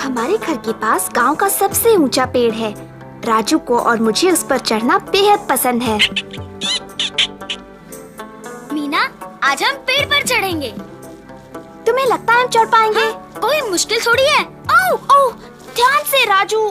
हमारे घर के पास गांव का सबसे ऊंचा पेड़ है। राजू को और मुझे उस पर चढ़ना बेहद पसंद है। मीना, आज हम पेड़ पर चढ़ेंगे। तुम्हें लगता है हम चढ़ पाएंगे? हाँ, कोई मुश्किल थोड़ी है। ओह ओह, ध्यान से राजू।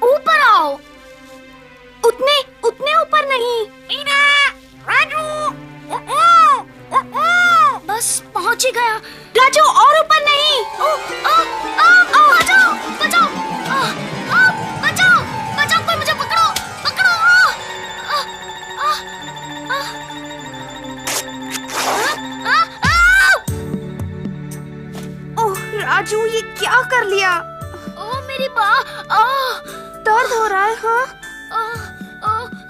ऊपर आओ। उतने ऊपर नहीं। मीना, राजू, बस पहुंच ही गया। राजू और ऊपर नहीं। बचाओ, बचाओ, बचाओ, बचाओ, कोई मुझे पकड़ो, पकड़ो। ओह राजू, ये क्या कर लिया? ओह मेरी बाह, दर्द हो रहा है। हाँ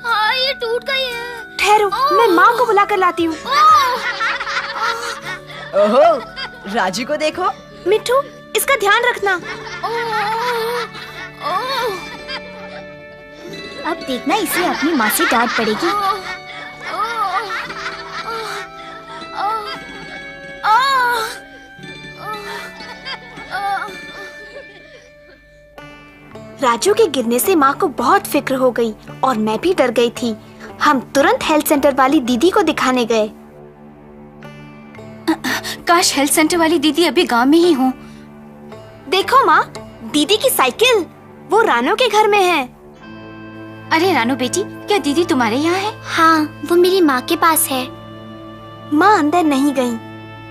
हाँ, ये टूट गई है। ठहरो, मैं माँ को बुला कर लाती हूँ। ओहो, राजू को देखो। मिट्ठू, इसका ध्यान रखना। अब देखना, इसे अपनी माँ से डांट पड़ेगी। राजू के गिरने से माँ को बहुत फिक्र हो गई और मैं भी डर गई थी। हम तुरंत हेल्थ सेंटर वाली दीदी को दिखाने गए। काश हेल्थ सेंटर वाली दीदी अभी गांव में ही हो। देखो माँ, दीदी की साइकिल, वो रानो के घर में है। अरे रानो बेटी, क्या दीदी तुम्हारे यहाँ है? हाँ, वो मेरी माँ के पास है। माँ अंदर नहीं गईं।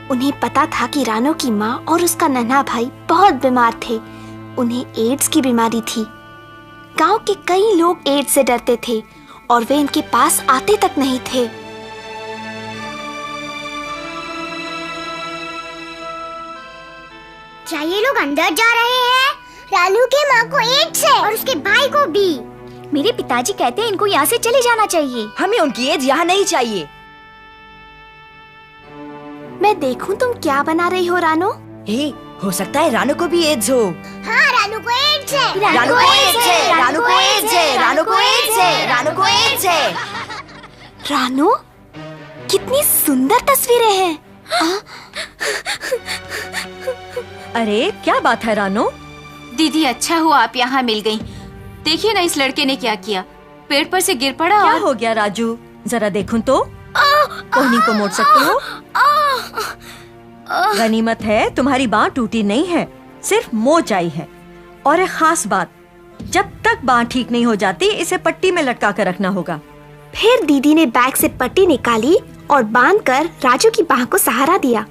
उन्हें पता था कि रानो की माँ और उसका नन्हा भाई बहुत बीमार थे। उन्हें एड्स की बीमारी थी। गांव के कई लोग एड्स से डरते थे और वे इनके पास आते तक नहीं थे। क्या ये लोग अंदर जा रहे हैं? रानू के माँ को एड्स है और उसके भाई को भी। मेरे पिताजी कहते हैं इनको यहाँ से चले जाना चाहिए। हमें उनकी एज यहाँ नहीं चाहिए। मैं देखूं तुम क्या बना रही हो रानो? हे, हो सकता है रानू को भी एड्स हो। हाँ, रानू को एड्स है। रानू को एड्स है, रानू को एड्स है, रानू को एड्स है, रानू को एड्स है। रानो, कितनी सुंदर तस्वीरें हैं। अरे क्या बात है रानू? दीदी, अच्छा हुआ आप यहाँ मिल गयी। देखिए ना इस लड़के ने क्या किया, पेड़ पर से गिर पड़ा। क्या हो गया राजू? जरा देखूं तो। कोहनी को मोड़ सकते हो? गनीमत है तुम्हारी बाँह टूटी नहीं है, सिर्फ मोच आई है। और एक खास बात, जब तक बाँह ठीक नहीं हो जाती इसे पट्टी में लटका कर रखना होगा। फिर दीदी ने बैग से पट्टी निकाली और बांधकर राजू की बाह को सहारा दिया।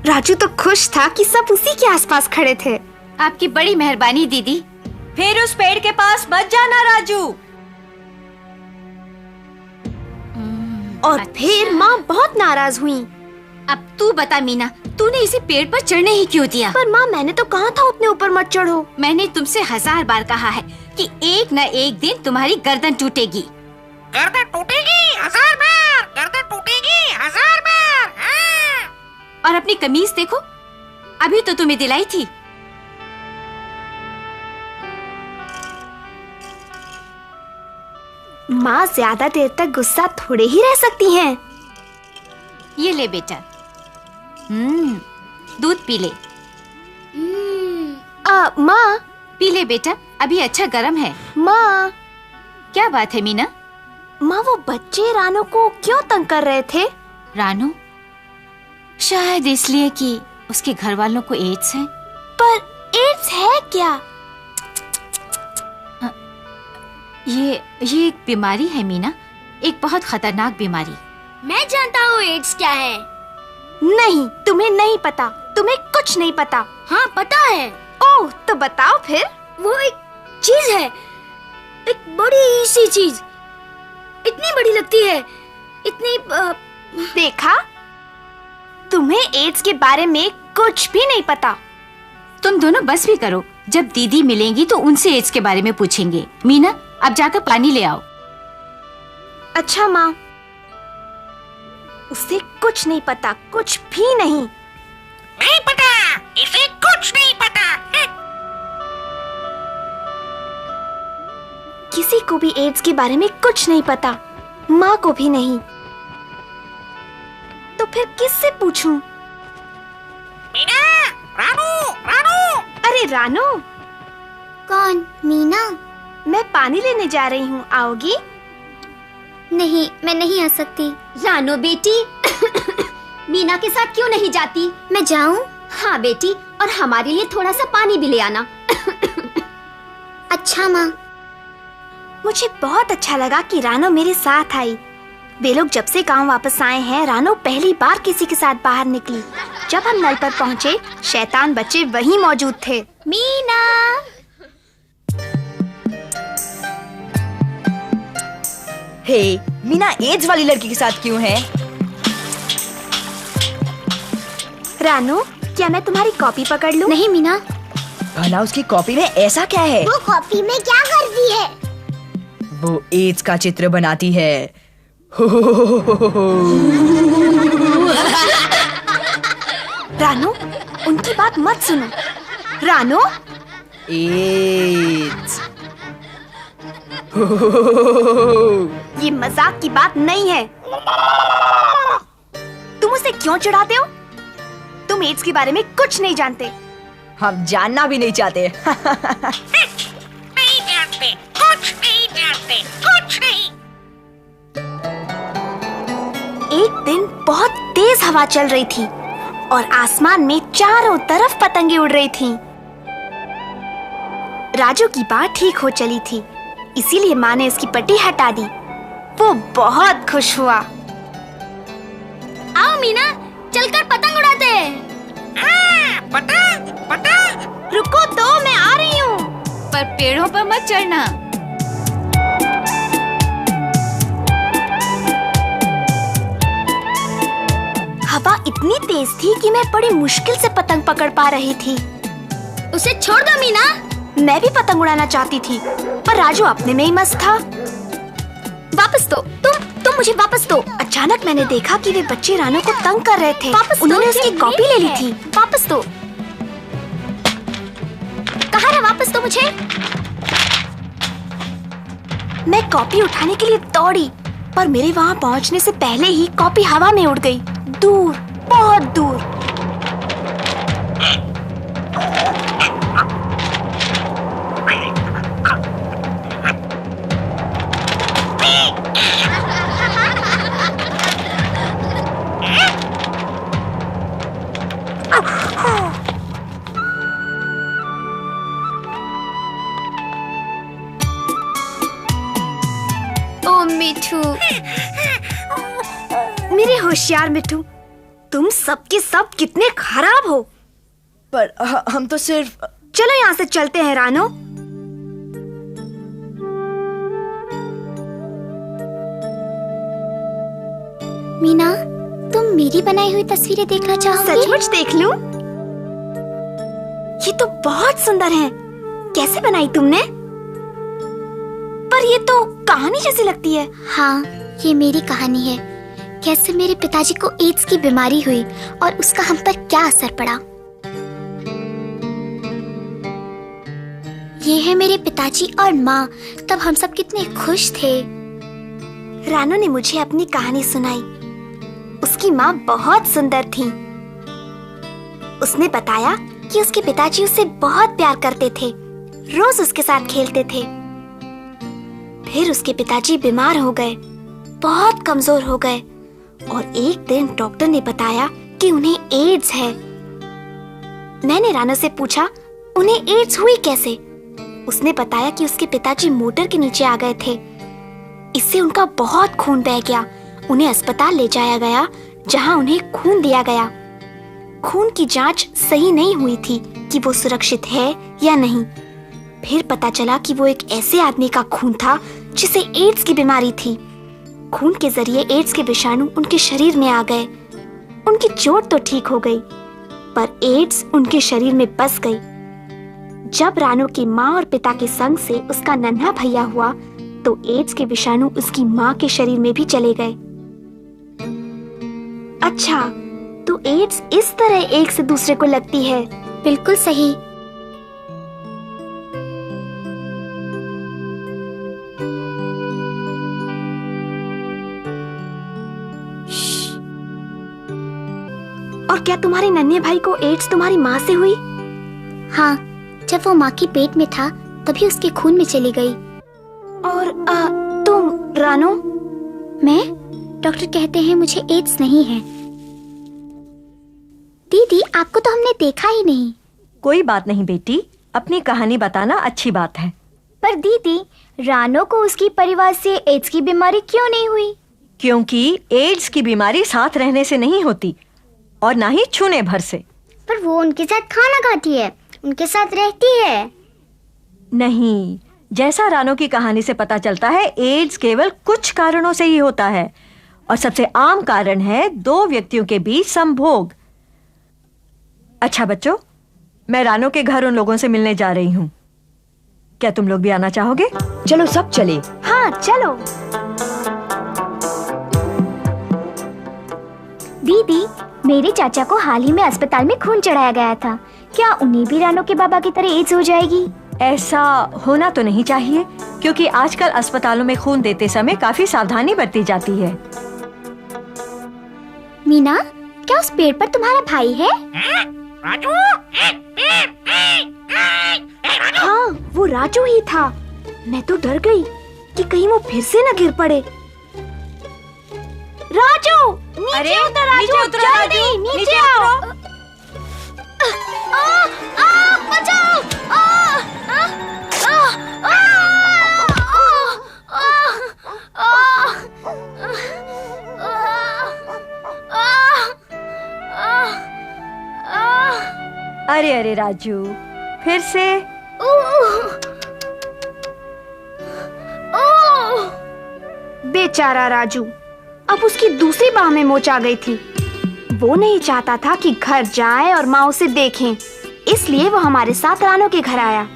राजू तो खुश था कि सब उसी के आसपास खड़े थे। आपकी बड़ी मेहरबानी दीदी। फिर उस पेड़ के पास मत जाना राजू। और फिर माँ बहुत नाराज हुई। अब तू बता मीना, तूने इसे पेड़ पर चढ़ने ही क्यों दिया? पर माँ, मैंने तो कहा था उतने ऊपर मत चढ़ो। मैंने तुमसे 1000 बार कहा है कि एक न एक दिन तुम्हारी गर्दन टूटेगी। गर्दन टूटेगी 1000 बार, गर्दन टूटेगी 1000 बार। हाँ। और अपनी कमीज देखो, अभी तो तुम्हें दिलाई थी। माँ ज्यादा देर तक गुस्सा थोड़े ही रह सकती हैं। ये ले बेटा, दूध पी ले। माँ, पी ले बेटा, अभी अच्छा गर्म है। माँ, क्या बात है मीना? माँ, वो बच्चे रानो को क्यों तंग कर रहे थे? रानू, शायद इसलिए कि उसके घर वालों को एड्स है। पर एड्स है क्या? ये एक बीमारी है मीना, एक बहुत खतरनाक बीमारी। मैं जानता हूँ एड्स क्या है। नहीं, तुम्हें नहीं पता, तुम्हें कुछ नहीं पता। हाँ, पता है। ओह, तो बताओ फिर। वो एक चीज है, एक बड़ी सी चीज, इतनी बड़ी लगती है, इतनी देखा, तुम्हें एड्स के बारे में कुछ भी नहीं पता। तुम दोनों बस भी करो, जब दीदी मिलेंगी तो उनसे एड्स के बारे में पूछेंगे। मीना, अब जाकर पानी ले आओ। अच्छा माँ, उसे कुछ नहीं पता, कुछ भी नहीं। नहीं पता, इसे कुछ नहीं पता। किसी को भी एड्स के बारे में कुछ नहीं पता, माँ को भी नहीं। तो फिर किससे पूछूं? मीना, रानू रानो। कौन? मीना? मैं पानी लेने जा रही हूँ, आओगी? नहीं, मैं नहीं आ सकती। रानो बेटी, मीना के साथ क्यों नहीं जाती? मैं जाऊं? हाँ बेटी, और हमारे लिए थोड़ा सा पानी भी ले आना। अच्छा माँ। मुझे बहुत अच्छा लगा कि रानो मेरे साथ आई। वे लोग जब से गांव वापस आए हैं, रानो पहली बार किसी के साथ बाहर निकली। जब हम नल पर पहुँचे, शैतान बच्चे वहीं मौजूद थे। मीना! हे, मीना एड्स वाली लड़की के साथ क्यों है? रानो, क्या मैं तुम्हारी कॉपी पकड़ लूं? नहीं मीना। भला उसकी कॉपी में ऐसा क्या है? वो कॉपी में क्या कर दी है? वो एड्स का चित्र बनाती है। रानो, उनकी बात मत सुनो। रानो, एड्स। ये मजाक की बात नहीं है। तुम उसे क्यों चिढ़ाते हो? तुम एड्स के बारे में कुछ नहीं जानते। हम जानना भी नहीं चाहते। नहीं जानते, कुछ नहीं जानते, कुछ नहीं। एक दिन बहुत तेज हवा चल रही थी और आसमान में चारों तरफ पतंगे उड़ रही थीं। राजू की बात ठीक हो चली थी, इसीलिए माँ ने उसकी पट्टी हटा दी। वो बहुत खुश हुआ। आओ मीना, चलकर पतंग उड़ाते हैं। पतंग, पतंग। रुको तो, मैं आ रही हूँ। पर पेड़ों पर मत चढ़ना। हवा इतनी तेज थी कि मैं बड़ी मुश्किल से पतंग पकड़ पा रही थी। उसे छोड़ दो मीना। मैं भी पतंग उड़ाना चाहती थी, पर राजू अपने में ही मस्त था। वापस दो, तुम मुझे वापस दो। अचानक मैंने देखा कि वे बच्चे रानो को तंग कर रहे थे। वापस दो, उन्होंने ये उसकी कॉपी ले ली थी। वापस दो। कहाँ है? वापस दो मुझे। मैं कॉपी उठाने के लिए दौड़ी, पर मेरे वहाँ पहुँचने से पहले ही कॉपी हवा में उड़ गई, दूर, बहुत दूर। ओ मिठू, मेरे होशियार मिठू, तुम सबके सब कितने खराब हो। पर हम तो सिर्फ। चलो यहाँ से चलते हैं रानो। मीना, तुम मेरी बनाई हुई तस्वीरें देखना चाहोगी? सचमुच देख लूं? ये तो बहुत सुंदर है। कैसे बनाई तुमने? पर ये तो कहानी जैसी लगती है। हाँ, ये मेरी कहानी है। कैसे मेरे पिताजी को एड्स की बीमारी हुई और उसका हम पर क्या असर पड़ा। ये है मेरे पिताजी और माँ। तब हम सब कितने खुश थे। रानो ने मुझे अपनी कहानी सुनाई। उसकी माँ बहुत सुंदर थी। उसने बताया कि उसके पिताजी उससे बहुत प्यार करते थे, रोज उसके साथ खेलते थे। फिर उसके पिताजी बीमार हो गए, बहुत कमजोर हो गए और एक दिन डॉक्टर ने बताया कि उन्हें एड्स है। मैंने रानो से पूछा उन्हें एड्स हुई कैसे। उसने बताया कि उसके पिताजी मोटर के नीचे आ गए थे। इससे उनका बहुत खून बह गया। उन्हें अस्पताल ले जाया गया, जहां उन्हें खून दिया गया। खून की जांच सही नहीं हुई थी कि वो सुरक्षित है या नहीं। फिर पता चला कि वो एक ऐसे आदमी का खून था जिसे एड्स की बीमारी थी। खून के जरिए एड्स के विषाणु उनके शरीर में आ गए। उनकी चोट तो ठीक हो गई, पर एड्स उनके शरीर में बस गई। जब रानो की माँ और पिता के संग से उसका नन्हा भैया हुआ, तो एड्स के विषाणु उसकी माँ के शरीर में भी चले गए। अच्छा, तो एड्स इस तरह एक से दूसरे को लगती है। बिल्कुल सही। और क्या तुम्हारे नन्हे भाई को एड्स तुम्हारी माँ से हुई? हाँ, जब वो माँ के पेट में था तभी उसके खून में चली गई। और तुम रानो? मैं? डॉक्टर कहते हैं मुझे एड्स नहीं है। दीदी, आपको तो हमने देखा ही नहीं। कोई बात नहीं बेटी, अपनी कहानी बताना अच्छी बात है। पर दीदी, रानो को उसकी परिवार से एड्स की बीमारी क्यों नहीं हुई? क्योंकि एड्स की बीमारी साथ रहने से नहीं होती और ना ही छूने भर से। पर वो उनके साथ खाना खाती है, उनके साथ रहती है। नहीं, जैसा रानो की कहानी से पता चलता है, एड्स केवल कुछ कारणों से ही होता है और सबसे आम कारण है 2 व्यक्तियों के बीच संभोग। अच्छा बच्चों, मैं रानो के घर उन लोगों से मिलने जा रही हूँ। क्या तुम लोग भी आना चाहोगे? चलो सब चले। हाँ चलो। दीदी, मेरे चाचा को हाल ही में अस्पताल में खून चढ़ाया गया था। क्या उन्हें भी रानो के बाबा की तरह एड्स हो जाएगी? ऐसा होना तो नहीं चाहिए, क्योंकि आजकल अस्पतालों में खून देते समय काफी सावधानी बरती जाती है। मीना, क्या उस पेड़ पर तुम्हारा भाई है? राजू, हाँ, वो राजू ही था। मैं तो डर गई कि कहीं वो फिर से न गिर पड़े। राजू, नीचे उतर राजू, जल्दी नीचे आओ। बचाओ! अरे अरे राजू, फिर से? बेचारा राजू, अब उसकी दूसरी बाह में मोच आ गई थी। वो नहीं चाहता था कि घर जाए और माँ उसे देखें, इसलिए वो हमारे साथ रानो के घर आया।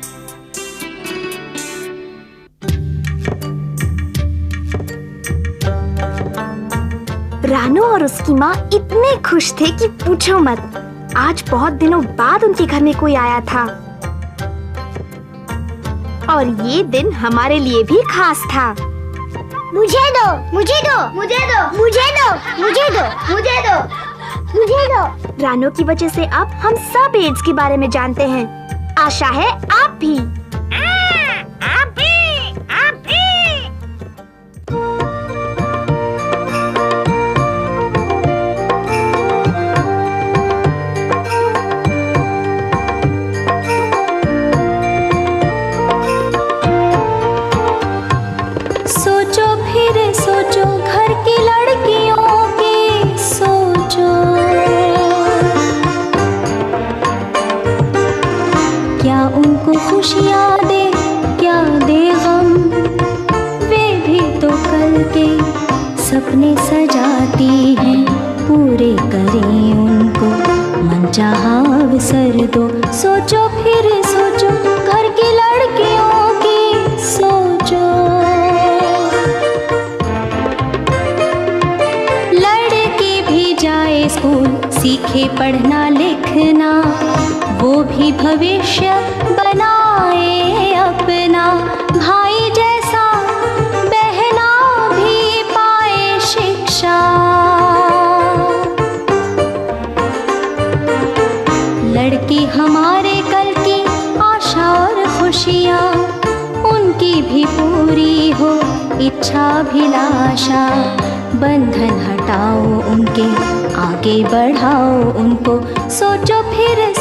रानो और उसकी माँ इतने खुश थे कि पूछो मत। आज बहुत दिनों बाद उनके घर में कोई आया था और ये दिन हमारे लिए भी खास था। मुझे दो, मुझे दो, मुझे दो, मुझे दो, मुझे दो, मुझे दो, मुझे दो। रानो की वजह से अब हम सब एड्स के बारे में जानते हैं। आशा है आप भी। आप भी। सोचो फिर सोचो घर की लड़कियों की सोचो, क्या उनको खुशियाँ दे क्या दे गम, वे भी तो कल के सपने सजाती हैं, पूरे करें उनको मनचाहा अवसर दो। सोचो फिर सोचो घर की लड़कियों की सोचो, लड़की भी जाए स्कूल सीखे पढ़ना लिखना, वो भी भविष्य बनाए अपना, भाई जैसा बहना भी पाए शिक्षा। लड़की हमारे कल की आशा और खुशियाँ, उनकी भी पूरी हो इच्छाभिलाषा। बंधन हटाओ उनके, आगे बढ़ाओ उनको, सोचो फिर